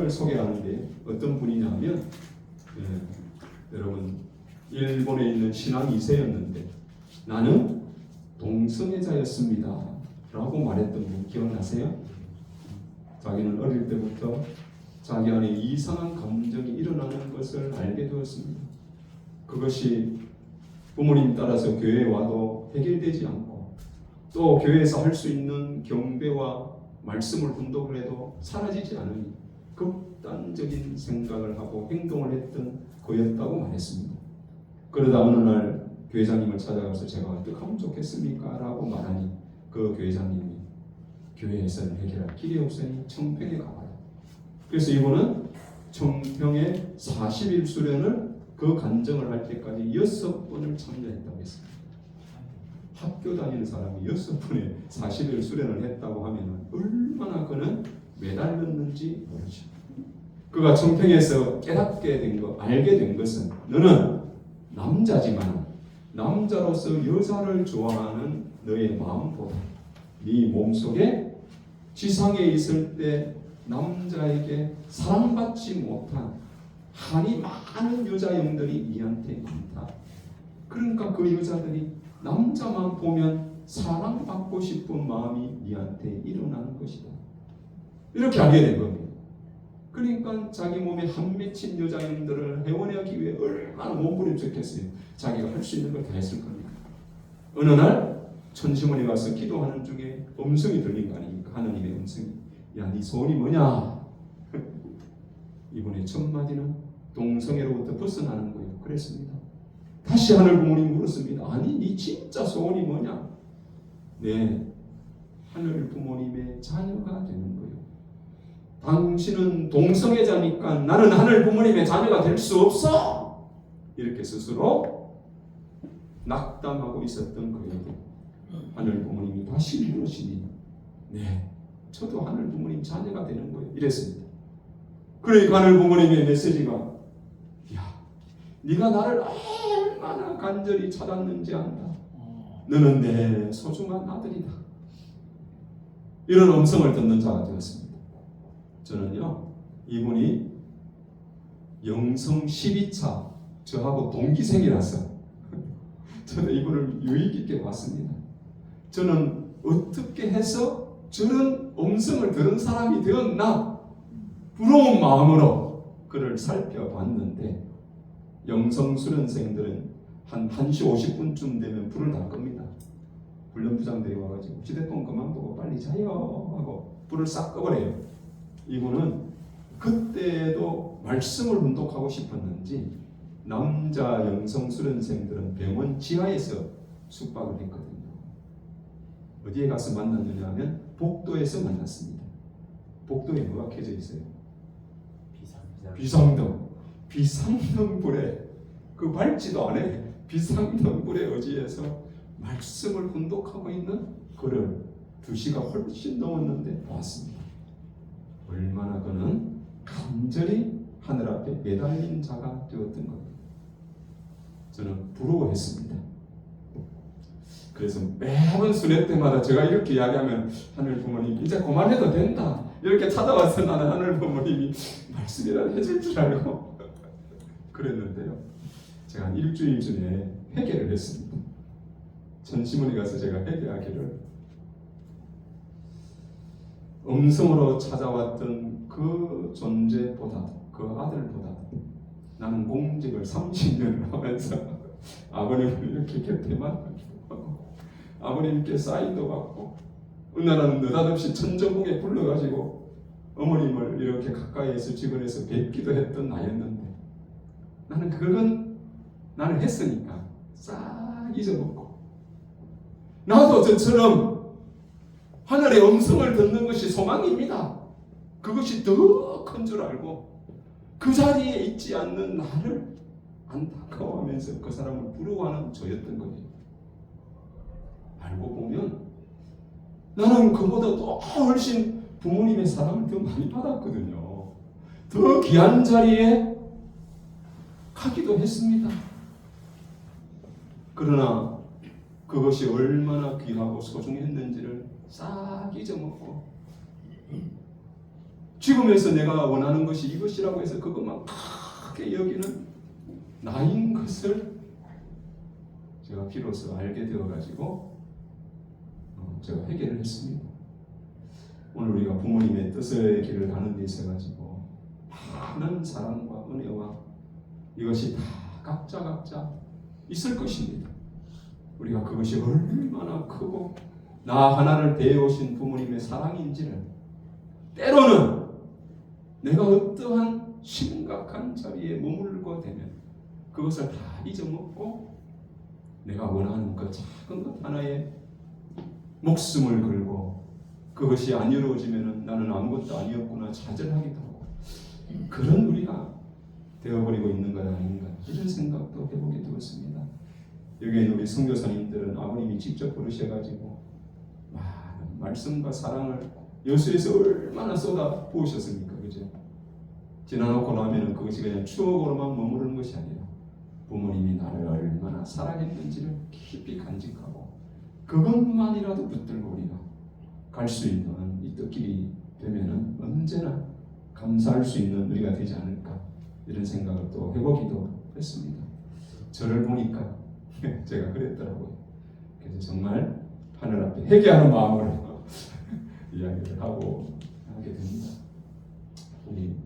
분을 소개하는데 어떤 분이냐면 여러분 일본에 있는 신앙 2세였는데 나는 동성애자였습니다 라고 말했던 분 기억나세요? 자기는 어릴 때부터 자기 안에 이상한 감정이 일어나는 것을 알게 되었습니다. 그것이 부모님 따라서 교회에 와도 해결되지 않고 또 교회에서 할 수 있는 경배와 말씀을 훈독을 해도 사라지지 않으니 극단적인 생각을 하고 행동을 했던 거였다고 말했습니다. 그러다 어느 날 교회장님을 찾아가서 제가 어떻게 하면 좋겠습니까? 라고 말하니 그 교회장님이 교회에서는 해결할 길이 없으니 청평에 가봐라. 그래서 이분은 청평에 40일 수련을 그 간증을 할 때까지 6번을 참여했다고 했습니다. 학교 다니는 사람이 6번에 40일 수련을 했다고 하면 얼마나 그는 매달렸는지 모르죠. 그가 청평에서 깨닫게 된 것, 알게 된 것은 너는 남자지만 남자로서 여자를 좋아하는 너의 마음보다 네 몸속에 지상에 있을 때 남자에게 사랑받지 못한 한이 많은 여자 영들이 네한테 많다. 그러니까 그 여자들이 남자만 보면 사랑받고 싶은 마음이 네한테 일어나는 것이다. 이렇게 알게 된 겁니다. 그러니까 자기 몸에 한 맺힌 여자 영들을 해원하기 위해 얼마나 몸부림쳤겠어요. 자기가 할 수 있는 걸 다 했을 겁니다. 어느 날 천시문에 가서 기도하는 중에 음성이 들린 거 아닙니까? 하나님의 음성이. 야, 네 소원이 뭐냐? 이번에 첫 마디는 동성애로부터 벗어나는 거예요. 그랬습니다. 다시 하늘 부모님 물었습니다. 아니, 네 진짜 소원이 뭐냐? 네, 하늘 부모님의 자녀가 되는 거예요. 당신은 동성애자니까 나는 하늘 부모님의 자녀가 될 수 없어. 이렇게 스스로 낙담하고 있었던 그에게 하늘 부모님이 다시 물으시니 네, 저도 하늘 부모님 자녀가 되는 거예요. 이랬습니다. 그러니까 하늘 부모님의 메시지가 야, 네가 나를 얼마나 간절히 찾았는지 안다. 너는 내 소중한 아들이다. 이런 음성을 듣는 자가 되었습니다. 저는요, 이분이 영성 12차 저하고 동기생이라서 저는 이분을 유익 있게 봤습니다. 저는 어떻게 해서 저런 음성을 들은 사람이 되었나 부러운 마음으로 그를 살펴봤는데 영성 수련생들은 한 1시 50분쯤 되면 불을 다 끕니다. 훈련부장들이 와가지고 휴대폰 그만 보고 빨리 자요 하고 불을 싹 꺼버려요. 이분은 그때도 말씀을 훈독하고 싶었는지 남자 영성 수련생들은 병원 지하에서 숙박을 했거든요. 어디에 가서 만났느냐 하면 복도에서 만났습니다. 복도에 뭐가 켜져 있어요? 비상등 불에 그 밝지도 않아 비상등 불에 의지해서 말씀을 훈독하고 있는 그를 2시가 훨씬 넘었는데 보았습니다. 얼마나 그는 간절히 하늘 앞에 매달린 자가 되었던 겁니다. 저는 부러워했습니다. 그래서 매번 수련 때마다 제가 이렇게 이야기하면 하늘 부모님 이제 그만해도 된다 이렇게 찾아와서 나는 하늘 부모님이 말씀이라도 해줄 줄 알고 그랬는데요. 제가 한 일주일 전에 회개를 했습니다. 천시문에 가서 제가 회개하기를 음성으로 찾아왔던 그 존재보다도 그 아들보다도 나는 공직을 30년을 하면서 아버님을 이렇게 곁에만 하고 아버님께 사인도 받고 어느 날은 느닷없이 천정궁에 불러가지고 어머님을 이렇게 가까이에서 직원에서 뵙기도 했던 나였는데 나는 했으니까 싹 잊어먹고 나도 저처럼 하늘의 음성을 듣는 것이 소망입니다. 그것이 더 큰 줄 알고 그 자리에 있지 않는 나를 안타까워하면서 그 사람을 부러워하는 저였던 거예요. 알고 보면 나는 그보다 더 훨씬 부모님의 사랑을 더 많이 받았거든요. 더 귀한 자리에 가기도 했습니다. 그러나 그것이 얼마나 귀하고 소중했는지를 싹 잊어먹고 지금에서 내가 원하는 것이 이것이라고 해서 그것만 크게 여기는 나인 것을 제가 비로소 알게 되어가지고 제가 회개를 했습니다. 오늘 우리가 부모님의 뜻의 길을 가는 데 있어가지고 많은 사랑과 은혜와 이것이 다 각자 있을 것입니다. 우리가 그것이 얼마나 크고 나 하나를 대해오신 부모님의 사랑인지를 때로는 내가 어떠한 심각한 자리에 머물고 되면 그것을 다 잊어먹고 내가 원하는 그 작은 것 하나에 목숨을 걸고 그것이 안 이루어지면 나는 아무것도 아니었구나 좌절하기도 하고 그런 우리가 되어버리고 있는 것 아닌가 이런 생각도 해보게 되었습니다. 여기에 있는 우리 선교사님들은 아버님이 직접 부르셔가지고 많은 말씀과 사랑을 여수에서 얼마나 쏟아 부으셨습니까? 그죠? 지나놓고 나면은 그것이 그냥 추억으로만 머무르는 것이 아니라 부모님이 나를 얼마나 사랑했는지를 깊이 간직하고 그것만이라도 붙들고 우리가 갈 수 있는 이 뜻길이 되면은 언제나 감사할 수 있는 우리가 되지 않을까 이런 생각을 또 해보기도 했습니다. 저를 보니까 제가 그랬더라고요. 그래서 정말 하늘 앞에 회개하는 마음으로 이야기를 하고 하게 됩니다. 우리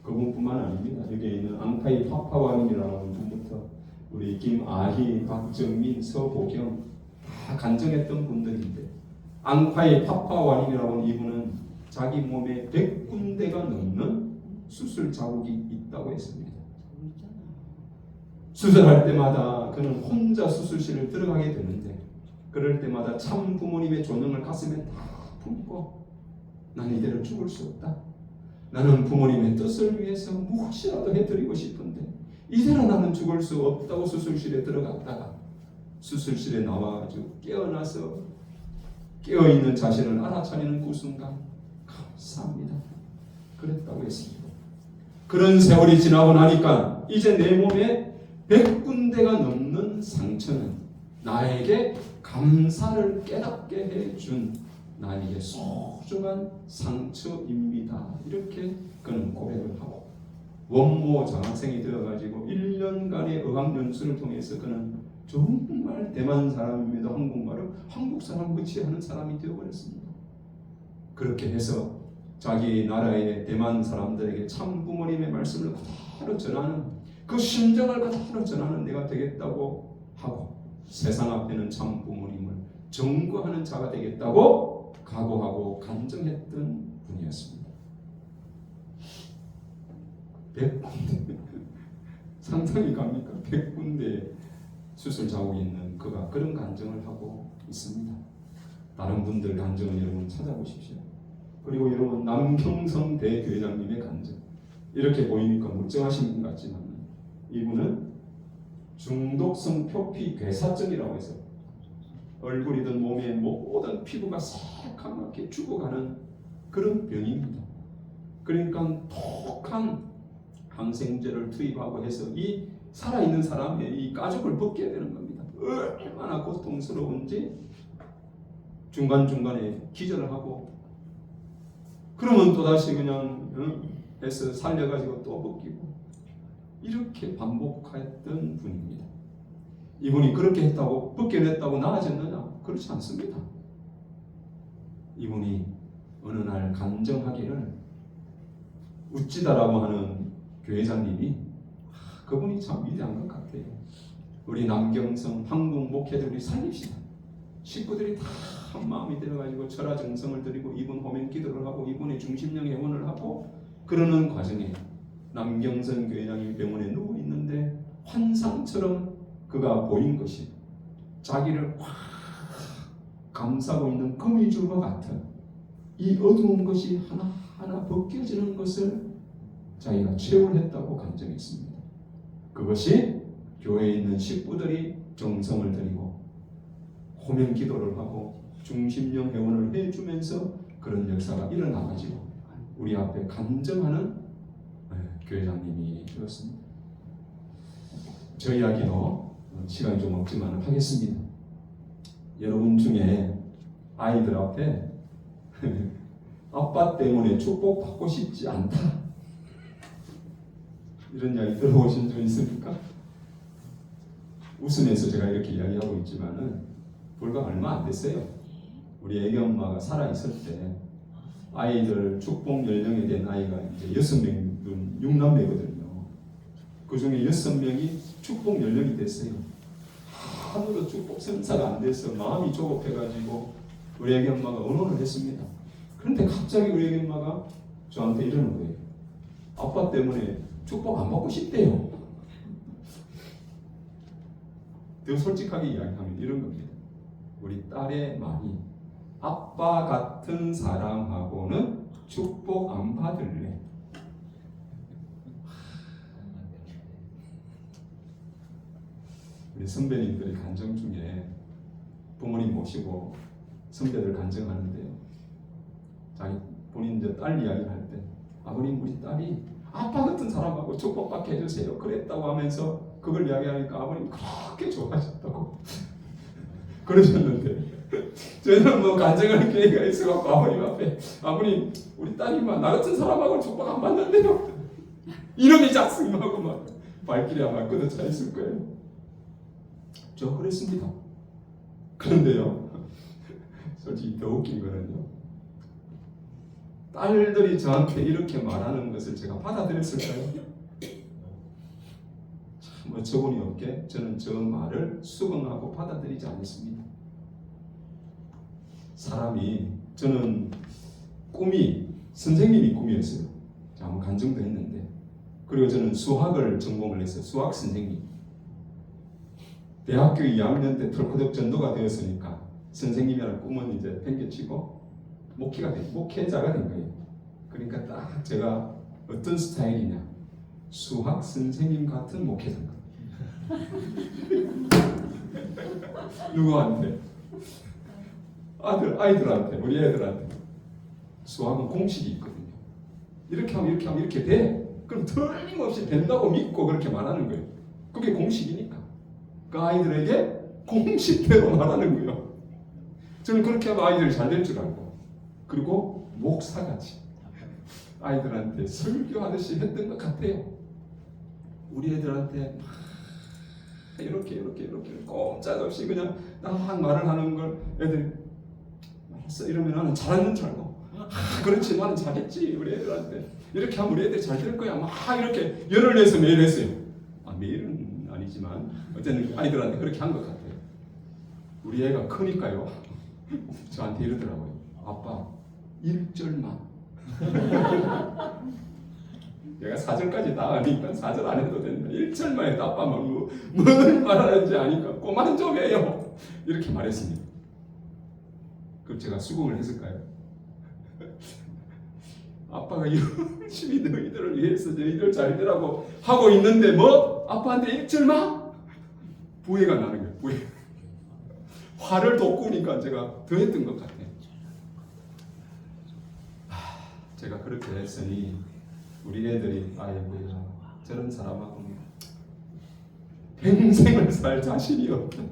그분뿐만 아닙니다. 여기에 있는 앙파이 파파왕이라는 분부터 우리 김아희, 박정민, 서보경 다 간증했던 분들인데 앙파이 파파왕이라고 하는 이분은 자기 몸에 100군데가 넘는 수술 자국이 있다고 했습니다. 수술할 때마다 그는 혼자 수술실을 들어가게 되는데 그럴 때마다 참 부모님의 존엄을 가슴에 다 품고 나는 이대로 죽을 수 없다. 나는 부모님의 뜻을 위해서 무엇이라도 해드리고 싶은데 이대로 나는 죽을 수 없다고 수술실에 들어갔다가 수술실에 나와가지고 깨어나서 깨어있는 자신을 알아차리는 그 순간 감사합니다. 그랬다고 했습니다. 그런 세월이 지나고 나니까 이제 내 몸에 100군데가 넘는 상처는 나에게 감사를 깨닫게 해준 나에게 소중한 상처입니다. 이렇게 그는 고백을 하고 원모 장학생이 되어가지고 1년간의 어학연수를 통해서 그는 정말 대만 사람입니다. 한국말을 한국 사람 같이 하는 사람이 되어버렸습니다. 그렇게 해서 자기 나라의 대만 사람들에게 참 부모님의 말씀을 그대로 전하는 그 심정을 그대로 전하는 내가 되겠다고 하고 세상 앞에는 참 부모님을 증거하는 자가 되겠다고 각오하고 간증했던 분이었습니다. 100군데 상상이 갑니까? 100군데 수술 자국이 있는 그가 그런 간증을 하고 있습니다. 다른 분들 간증은 여러분 찾아보십시오. 그리고 여러분 남경성 대교회장님의 간증 이렇게 보이니까 멀쩡하신 분 같지만 이분은 중독성 표피 괴사증이라고 해서 얼굴이든 몸의 모든 피부가 새까맣게 죽어가는 그런 병입니다. 그러니까 독한 항생제를 투입하고 해서 이 살아있는 사람의 이 가죽을 벗겨야 되는 겁니다. 얼마나 고통스러운지 중간중간에 기절을 하고 그러면 또다시 그냥 해서 살려가지고 또 벗기고 이렇게 반복했던 분입니다. 이분이 그렇게 했다고 벗겨냈다고 나아졌느냐? 그렇지 않습니다. 이분이 어느 날 간증하기를 우찌다라고 하는 교회장님이 그분이 참 위대한 것 같아요. 우리 남경성 한국 목회들이 살립시다. 식구들이 다 한 마음이 되어가지고 철화정성을 드리고 이분 호명 기도를 하고 이분의 중심령 회원을 하고 그러는 과정에 남경선 교회장이 병원에 누워 있는데 환상처럼 그가 보인 것이 자기를 확 감싸고 있는 거미줄과 같은 이 어두운 것이 하나하나 벗겨지는 것을 자기가 체험했다고 간증했습니다. 그것이 교회에 있는 식구들이 정성을 들이고 호명 기도를 하고 중심령 회원을 해주면서 그런 역사가 일어나가지고 우리 앞에 간증하는 교회장님이 되었습니다. 저 이야기도 시간이 좀 없지만 하겠습니다. 여러분 중에 아이들 앞에 아빠 때문에 축복받고 싶지 않다. 이런 이야기 들어보신 적 있습니까? 웃으면서 제가 이렇게 이야기하고 있지만은 불과 얼마 안 됐어요. 우리 애기 엄마가 살아있을 때 아이들 축복 연령에 된 아이가 이제 6명, 6남매거든요. 그 중에 6명이 축복 연령이 됐어요. 하루도 축복 성사가 안 돼서 마음이 조급해가지고 우리 애기 엄마가 언혼을 했습니다. 그런데 갑자기 우리 애기 엄마가 저한테 이러는 거예요. 아빠 때문에 축복 안 받고 싶대요. 더 솔직하게 이야기하면 이런 겁니다. 우리 딸의 말이 아빠 같은 사람하고는 축복 안 받을래. 우리 선배님들이 간증 중에 부모님 모시고 선배들 간증하는데요. 자기 본인 이제 딸 이야기를 할 때 아버님 우리 딸이 아빠 같은 사람하고 축복받게 해주세요. 그랬다고 하면서 그걸 이야기하니까 아버님 그렇게 좋아하셨다고 그러셨는데 저는 뭐 간증할 기회가 있어갖고 아버님 앞에 아버님 우리 딸이 막 나 같은 사람하고 축복 안 받는데요. 이놈이 작승하고 막 발길이 아마 끄덕차 있을 거예요. 저 그랬습니다. 그런데요, 솔직히 더 웃긴 거는요, 딸들이 저한테 이렇게 말하는 것을 제가 받아들였을까요? 참 어처구니 없게 저는 저 말을 수긍하고 받아들이지 않았습니다. 사람이, 저는 꿈이 선생님이 꿈이었어요. 한번 간증도 했는데, 그리고 저는 수학을 전공을 했어요. 수학 선생님. 대학교 2학년 때 털커덕 전도가 되었으니까 선생님이라는 꿈은 이제 팽개치고 목회자가 된 거예요. 그러니까 딱 제가 어떤 스타일이냐, 수학 선생님 같은 목회자인 거예요. 누구한테? 아이들한테, 우리 애들한테. 수학은 공식이 있거든요. 이렇게 하면 이렇게 하면 이렇게 돼. 그럼 틀림없이 된다고 믿고 그렇게 말하는 거예요. 그게 공식이니까. 그 아이들에게 공식대로 말하는 거예요. 저는 그렇게 하면 아이들이 잘 될 줄 알고, 그리고 목사같이 아이들한테 설교하듯이 했던 것 같아요. 우리 애들한테 막 이렇게 꼼짝없이 그냥 딱 말을 하는 걸 애들이 알았어 이러면 나는 잘하는 줄 알고, 그렇지 나는 잘했지 우리 애들한테 이렇게 하면 우리 애들이 잘 될 거야 막 이렇게 열을 내서 매일 했어요. 매일은 아니지만 어쨌든 아이들한테 그렇게 한 것 같아요. 우리 애가 크니까요, 저한테 이러더라고요. 아빠 1절만. 내가 4절까지 다 아니까 4절 안 해도 된다. 1절만 해도 아빠만 뭘 말하는지 아니까 꼬마는 좀 해요. 이렇게 말했습니다. 그럼 제가 수긍을 했을까요? 아빠가 열심히 너희들을 위해서 너희들 잘 되라고 하고 있는데 뭐? 아빠한테 1절만? 부해가 나는 거예요. 부해. 화를 돋구니까 제가 더 했던 것 같아요. 제가 그렇게 했으니 우리 애들이 아이고야 저런 사람하고는 평생을 살 자신이 없다.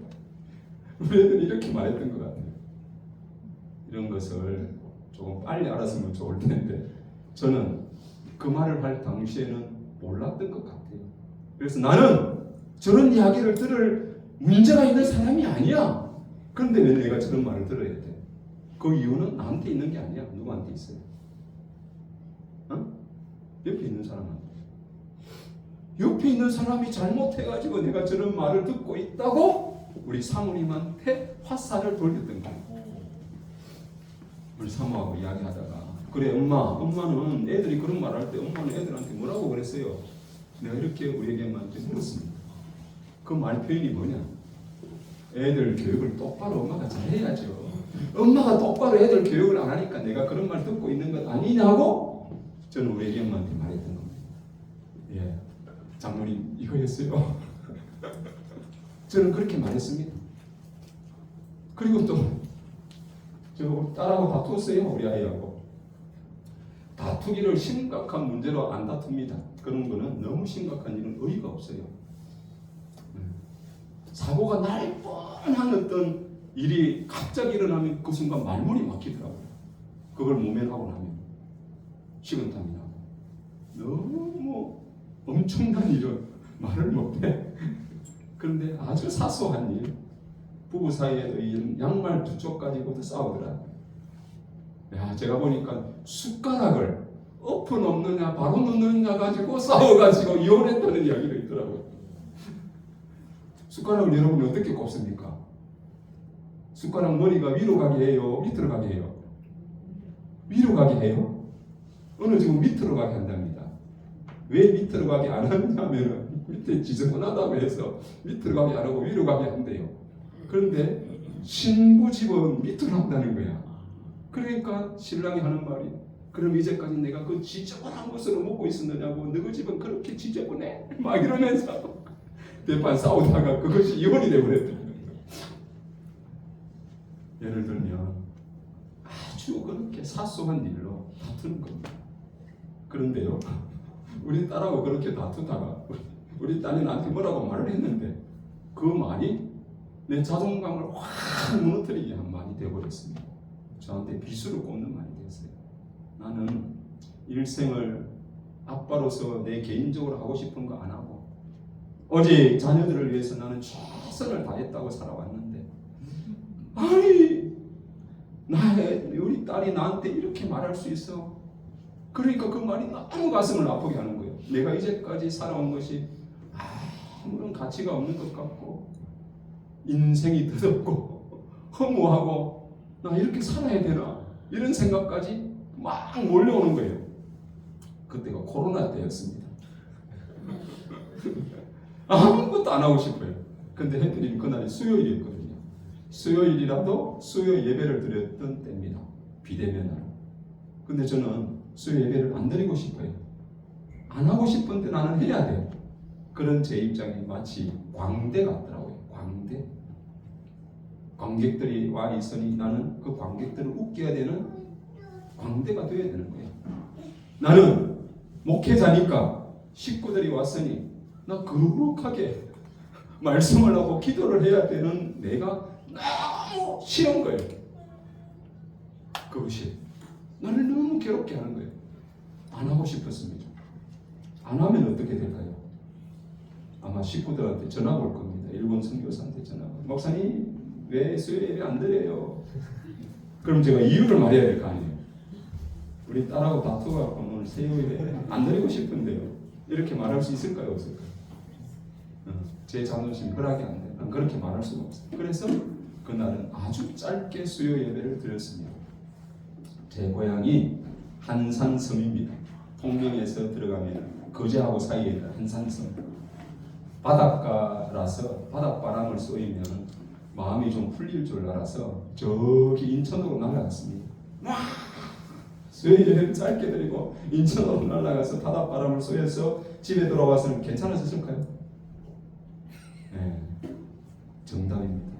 우리 애들이 이렇게 말했던 것 같아요. 이런 것을 조금 빨리 알았으면 좋을 텐데 저는 그 말을 할 당시에는 몰랐던 것 같아요. 그래서 나는 저런 이야기를 들을 문제가 있는 사람이 아니야. 그런데 왜 내가 저런 말을 들어야 돼? 그 이유는 나한테 있는 게 아니야. 누구한테 있어요? 옆에 있는 사람한테. 옆에 있는 사람이 잘못해가지고 내가 저런 말을 듣고 있다고 우리 사모님한테 화살을 돌렸던 거예요. 우리 사모하고 이야기하다가 그래 엄마는 애들이 그런 말 할 때 엄마는 애들한테 뭐라고 그랬어요? 내가 이렇게 우리 애기한테 물었습니다. 그 말 표현이 뭐냐? 애들 교육을 똑바로 엄마가 잘해야죠. 엄마가 똑바로 애들 교육을 안 하니까 내가 그런 말 듣고 있는 것 아니냐고 저는 우리 애기 엄마한테 말했던 겁니다. 예, 장모님 이거였어요. 저는 그렇게 말했습니다. 그리고 또 저 딸하고 다투었어요. 우리 아이하고. 다투기를 심각한 문제로 안 다툽니다. 그런 거는 너무 심각한 일은 의의가 없어요. 사고가 날 뻔한 어떤 일이 갑자기 일어나면 그 순간 말문이 막히더라고요. 그걸 모면하고 나면. 식은땀이 나고 너무 엄청난 일은 말을 못해. 그런데 아주 사소한 일, 부부 사이에도 이 양말 두 쪽 가지고도 싸우더라. 야, 제가 보니까 숟가락을 엎어 놓느냐 바로 놓느냐 가지고 싸워가지고 이혼했다는 이야기가 있더라고요. 숟가락을 여러분 어떻게 꼽습니까? 숟가락 머리가 위로 가게 해요? 밑으로 가게 해요? 위로 가게 해요? 어느 지금 밑으로 가게 한답니다. 왜 밑으로 가게 안 하냐면 밑에 지저분하다고 해서 밑으로 가게 안 하고 위로 가게 한대요. 그런데 신부 집은 밑으로 한다는 거야. 그러니까 신랑이 하는 말이, 그럼 이제까지 내가 그 지저분한 것으로 먹고 있었느냐고, 너희 집은 그렇게 지저분해? 막 이러면서 대판 싸우다가 그것이 이혼이 되어버렸다. 예를 들면 아주 그렇게 사소한 일로 다투는 겁니다. 그런데요, 우리 딸하고 그렇게 다투다가 우리 딸이 나한테 뭐라고 말을 했는데 그 말이 내 자존감을 확 무너뜨리게 한 말이 되어버렸습니다. 저한테 비수를 꼽는 말이 됐어요. 나는 일생을 아빠로서 내 개인적으로 하고 싶은 거 안 하고 오직 자녀들을 위해서 나는 최선을 다했다고 살아왔는데, 아니 우리 딸이 나한테 이렇게 말할 수 있어. 그러니까 그 말이 너무 가슴을 아프게 하는 거예요. 내가 이제까지 살아온 것이 아무런 가치가 없는 것 같고 인생이 더럽고 허무하고 나 이렇게 살아야 되나 이런 생각까지 막 몰려오는 거예요. 그때가 코로나 때였습니다. 아무것도 안 하고 싶어요. 근데 해드린 그날이 수요일이었거든요. 수요일이라도 수요 예배를 드렸던 때입니다. 비대면으로. 근데 저는 수요 예배를 안 드리고 싶어요. 안 하고 싶은데 나는 해야 돼요. 그런 제 입장이 마치 광대 같더라고요. 광대. 관객들이 와 있으니 나는 그 관객들을 웃겨야 되는 광대가 되어야 되는 거예요. 나는 목회자니까 식구들이 왔으니 나 거룩하게 말씀을 하고 기도를 해야 되는 내가 너무 싫은 거예요. 그것이 나를 너무 괴롭게 하는 거예요. 안 하고 싶었습니다. 안 하면 어떻게 될까요? 아마 식구들한테 전화 올 겁니다. 일본 선교사한테 전화. 목사님 왜 수요 예배 안 드려요? 그럼 제가 이유를 말해야 될 거 아니에요. 우리 딸하고 다투고 오늘 수요 예배 안 드리고 싶은데요. 이렇게 말할 수 있을까요, 없을까요? 제 자존심 허락이 안 돼요. 난 그렇게 말할 수가 없어요. 그래서 그날은 아주 짧게 수요 예배를 드렸습니다. 제 고향이 한산섬입니다. 통영에서 들어가면 거제하고 사이에 있는 한산섬. 바닷가라서 바닷바람을 쏘이면 마음이 좀 풀릴 줄 알아서 저기 인천으로 날아갔습니다. 수요 예배를 짧게 드리고 인천으로 날아가서 바닷바람을 쏘여서 집에 돌아와서는 괜찮았을까요? 네, 정답입니다.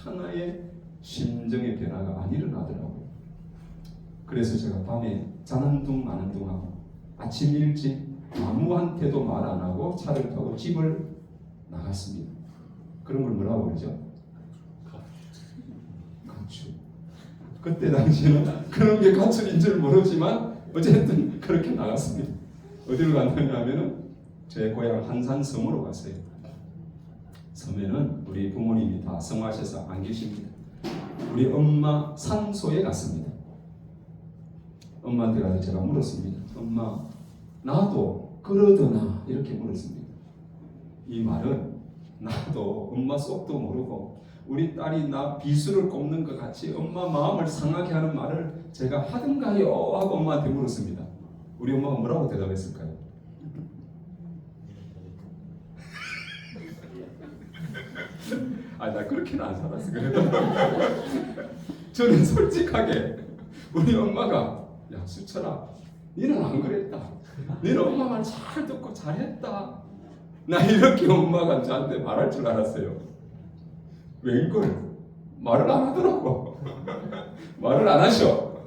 하나의 심정의 변화가 안 일어나더라고요. 그래서 제가 밤에 자는 둥 마는 둥 하고 아침 일찍 아무한테도 말 안 하고 차를 타고 집을 나갔습니다. 그런 걸 뭐라고 그러죠? 가출. 그때 당시에는 그런 게 가출인 줄 모르지만 어쨌든 그렇게 나갔습니다. 어디로 갔느냐 하면은 제 고향 한산섬으로 갔어요. 섬에는 우리 부모님이 다 성화하셔서 안 계십니다. 우리 엄마 산소에 갔습니다. 엄마한테 가서 제가 물었습니다. 엄마, 나도 그러더나? 이렇게 물었습니다. 이 말은 나도 엄마 속도 모르고 우리 딸이 나 비수를 꼽는 것 같이 엄마 마음을 상하게 하는 말을 제가 하든가요? 하고 엄마한테 물었습니다. 우리 엄마가 뭐라고 대답했을까요? 나 그렇게는 안 살았어. 그래도 저는 솔직하게 우리 엄마가 야 수철아, 너는 안 그랬다. 너는 엄마 말 잘 듣고 잘했다. 나 이렇게 엄마가 저한테 말할 줄 알았어요. 웬걸 말을 안 하더라고. 말을 안 하셔.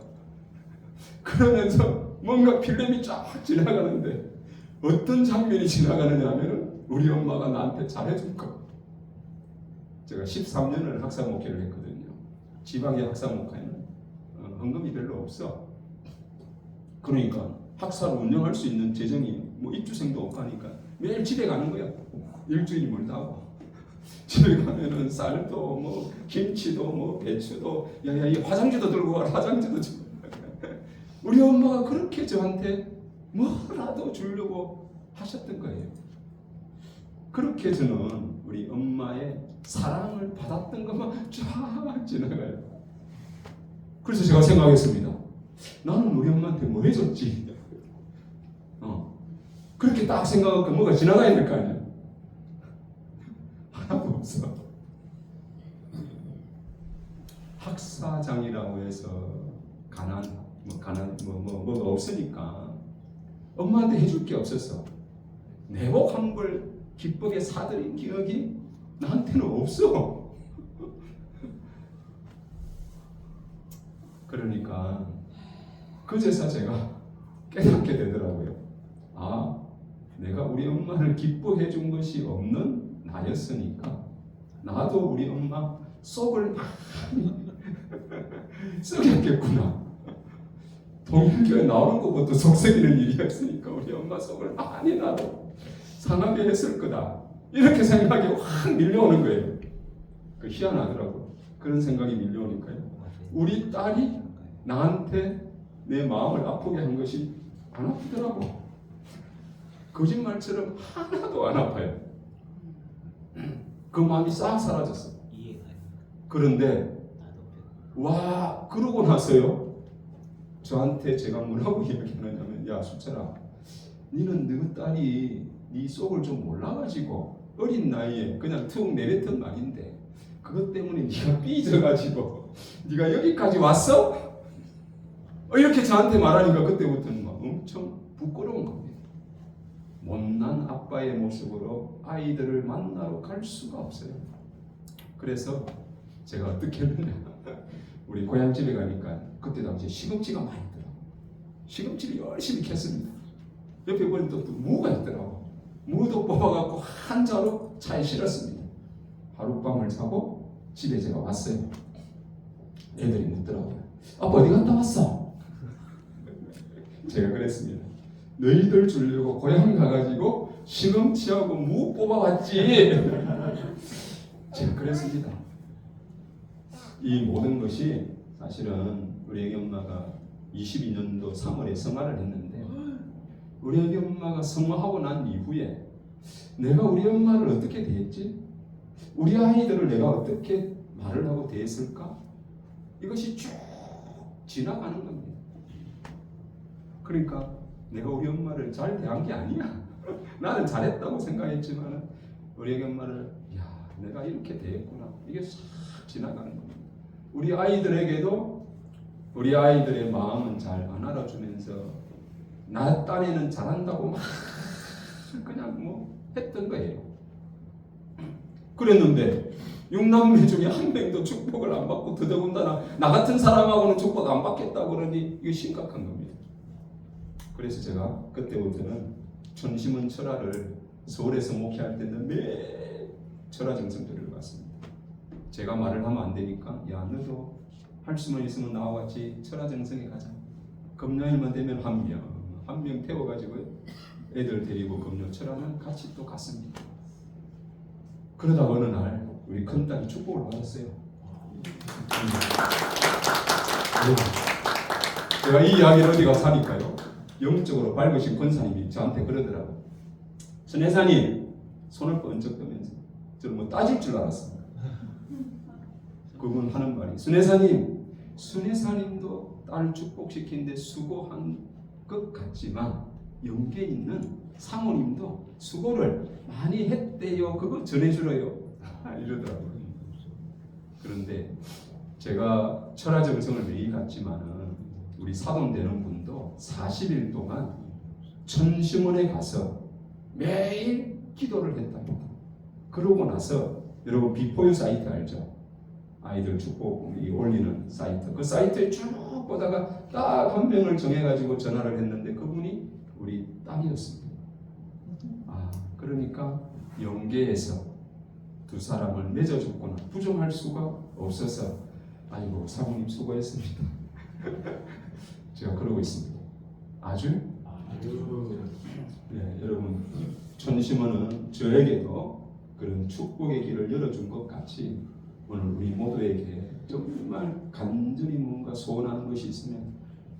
그러면서 뭔가 필름이 쫙 지나가는데 어떤 장면이 지나가느냐 하면 우리 엄마가 나한테 잘해줄 거. 제가 13년을 학사 목회를 했거든요. 지방의 학사 목회는 헌금이 별로 없어. 그러니까 학사를 운영할 수 있는 재정이 뭐 입주생도 없고 하니까 매일 집에 가는 거야. 일주일이 멀다고. 집에 가면은 쌀도 뭐 김치도 뭐 배추도 야야 이 화장지도 들고 와라. 화장지도 좀. 우리 엄마가 그렇게 저한테 뭐라도 주려고 하셨던 거예요. 그렇게 저는 우리 엄마의 사랑을 받았던 것만 쫙 지나가요. 그래서 제가 생각했습니다. 나는 우리 엄마한테 뭐 해줬지? 그렇게 딱 생각하고 뭐가 지나가야 될 거 아니야. 하나도 없어. 학사장이라고 해서 뭐가 없으니까 엄마한테 해줄 게 없었어. 내복 한 벌 기쁘게 사드린 기억이 나한테는 없어. 그러니까 그제서 제가 깨닫게 되더라고요. 아, 내가 우리 엄마를 기뻐해 준 것이 없는 나였으니까 나도 우리 엄마 속을 많이 썩였겠구나. 동일교회 나오는 것부터 속 썩이는 일이었으니까 우리 엄마 속을 많이 나도 상하게 했을 거다. 이렇게 생각이 확 밀려오는 거예요. 그 희한하더라고. 그런 생각이 밀려오니까요. 우리 딸이 나한테 내 마음을 아프게 한 것이 안 아프더라고. 거짓말처럼 하나도 안 아파요. 그 마음이 싹 사라졌어. 그런데 와 그러고 나서요. 저한테 제가 뭐라고 이야기하느냐면 야 수철아 니는 너 딸이 네 속을 좀 몰라가지고 어린 나이에 그냥 툭 내뱉은 말인데 그것 때문에 네가 삐져가지고 네가 여기까지 왔어? 이렇게 저한테 말하니까 그때부터는 막 엄청 부끄러운 겁니다. 못난 아빠의 모습으로 아이들을 만나러 갈 수가 없어요. 그래서 제가 어떻게 했느냐 우리 고향집에 가니까 그때 당시 시금치가 많이 있더라고요. 시금치를 열심히 캤습니다. 옆에 보니 또 무가 있더라고요. 무도 뽑아갖고 한 자루 차에 실었습니다. 하룻밤을 자고 집에 제가 왔어요. 애들이 묻더라고요. 아빠 어디 갔다 왔어? 제가 그랬습니다. 너희들 주려고 고향 가가지고 시금치하고 무 뽑아왔지. 제가 그랬습니다. 이 모든 것이 사실은 우리 애기 엄마가 22년도 3월에 성화를 했는데 우리 애기 엄마가 성화하고 난 이후에 내가 우리 엄마를 어떻게 대했지? 우리 아이들을 내가 어떻게 말을 하고 대했을까? 이것이 쭉 지나가는 겁니다. 그러니까 내가 우리 엄마를 잘 대한 게 아니야. 나는 잘했다고 생각했지만 우리 애기 엄마를 야 내가 이렇게 대했구나. 이게 싹 지나가는 겁니다. 우리 아이들에게도 우리 아이들의 마음은 잘 안 알아주면서 나 딴에는 잘한다고 막 그냥 뭐 했던 거예요. 그랬는데 6남매 중에 한 명도 축복을 안 받고 더더군다나 나 같은 사람하고는 축복 안 받겠다고 그러니 이게 심각한 겁니다. 그래서 제가 그때부터는 천심은 철화를 서울에서 목회할 때는 매일 철화 정성들을 봤습니다. 제가 말을 하면 안 되니까 야 너도 할 수만 있으면 나와 같이 철화 정성에 가자. 금요일만 되면 한 명 태워가지고 애들 데리고 금요 철화는 같이 또 갔습니다. 그러다 어느 날 우리 큰딸이 축복을 받았어요. 제가 이 이야기를 어디 가서 하니까요. 영적으로 밝으신 권사님이 저한테 그러더라고요. 선혜사님 손을 번쩍 뜨면서 저는 뭐 따질 줄 알았습니다. 그분 하는 말이 순혜사님도 딸 축복시키는데 수고한 것 같지만 영계 있는 사모님도 수고를 많이 했대요. 그거 전해주래요. 이러더라고요. 그런데 제가 철화 정성을 매일 갔지만은 우리 사돈 되는 분도 40일 동안 천심원에 가서 매일 기도를 했답니다. 그러고 나서 여러분 비포유 사이트 알죠? 아이들 축복이 올리는 사이트. 그 사이트에 쭉 보다가 딱 한 명을 정해가지고 전화를 했는데 그분이 우리 딸이었습니다. 그러니까 영계에서 두 사람을 맺어줬구나. 부정할 수가 없어서 아이고 사모님 수고했습니다. 제가 그러고 있습니다. 아주 네, 여러분 천심원은 저에게도 그런 축복의 길을 열어준 것 같이 오늘 우리 모두에게 정말 간절히 뭔가 소원하는 것이 있으면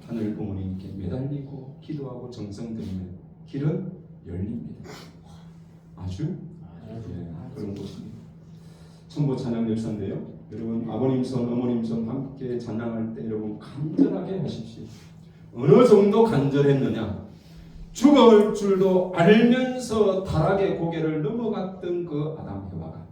하늘 부모님께 매달리고 기도하고 정성 들이면 길은 열립니다. 아주 그런 곳입니다. 천보 찬양 열사인데요. 여러분 아버님 손 어머님 손 함께 찬양할 때 여러분 간절하게 하십시오. 어느 정도 간절했느냐? 죽을 줄도 알면서 타락의 고개를 넘어갔던 그 아담 해와가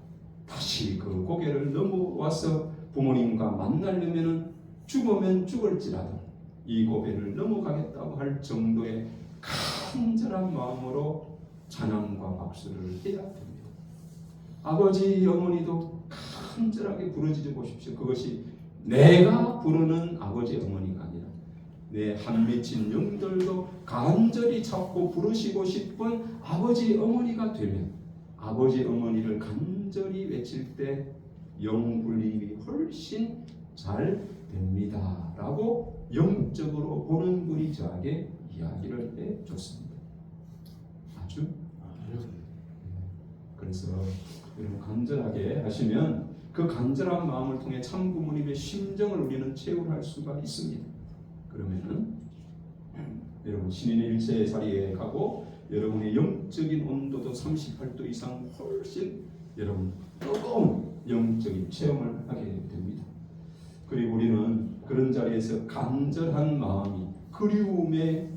다시 그 고개를 넘어와서 부모님과 만나려면 죽으면 죽을지라도 이 고개를 넘어가겠다고 할 정도의 간절한 마음으로 찬양과 박수를 해야 됩니다. 아버지 어머니도 간절하게 부르짖어 보십시오. 그것이 내가 부르는 아버지 어머니가 아니라 내 한 맺힌 영들도 간절히 찾고 부르시고 싶은 아버지 어머니가 되면 아버지 어머니를 간절히 외칠 때 영불림이 훨씬 잘 됩니다. 라고 영적으로 보는 분이 저에게 이야기를 해줬습니다. 아주 그래서 여러분 간절하게 하시면 그 간절한 마음을 통해 참 부모님의 심정을 우리는 체험할 수가 있습니다. 그러면은 여러분 신인의 일체 자리에 가고 여러분의 영적인 온도도 38도 이상 훨씬 여러분 뜨거운 영적인 체험을 하게 됩니다. 그리고 우리는 그런 자리에서 간절한 마음이 그리움의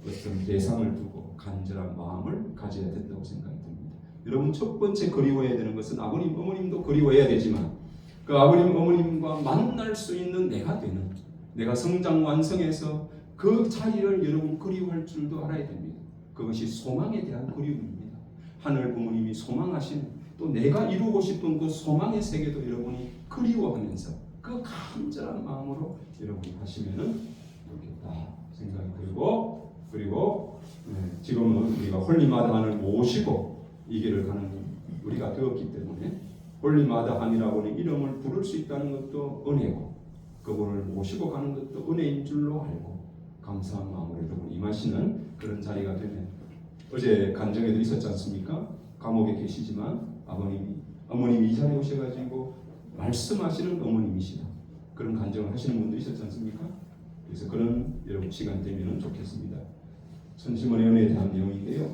어떤 대상을 두고 간절한 마음을 가져야 된다고 생각이 듭니다. 여러분 첫 번째 그리워해야 되는 것은 아버님 어머님도 그리워해야 되지만 그 아버님 어머님과 만날 수 있는 내가 되는 내가 성장 완성해서 그 자리를 여러분 그리워할 줄도 알아야 됩니다. 그것이 소망에 대한 그리움입니다. 하늘 부모님이 소망하시는 또 내가 이루고 싶은 그 소망의 세계도 여러분이 그리워하면서 그 간절한 마음으로 여러분이 하시면은 좋겠다 생각이 들고 그리고 지금은 우리가 홀리마다한을 모시고 이 길을 가는 우리가 되었기 때문에 홀리마다한이라고는 이름을 부를 수 있다는 것도 은혜고 그분을 모시고 가는 것도 은혜인 줄로 알고 감사한 마음으로 여러분 임하시는 그런 자리가 되면 어제 간정에도 있었지 않습니까? 감옥에 계시지만 어머님이 이 자리에 오셔가지고 말씀하시는 어머님이시다. 그런 간정을 하시는 분도 있었지 않습니까? 그래서 그런 여러분 시간 되면 좋겠습니다. 천심원의 은혜에 대한 내용인데요.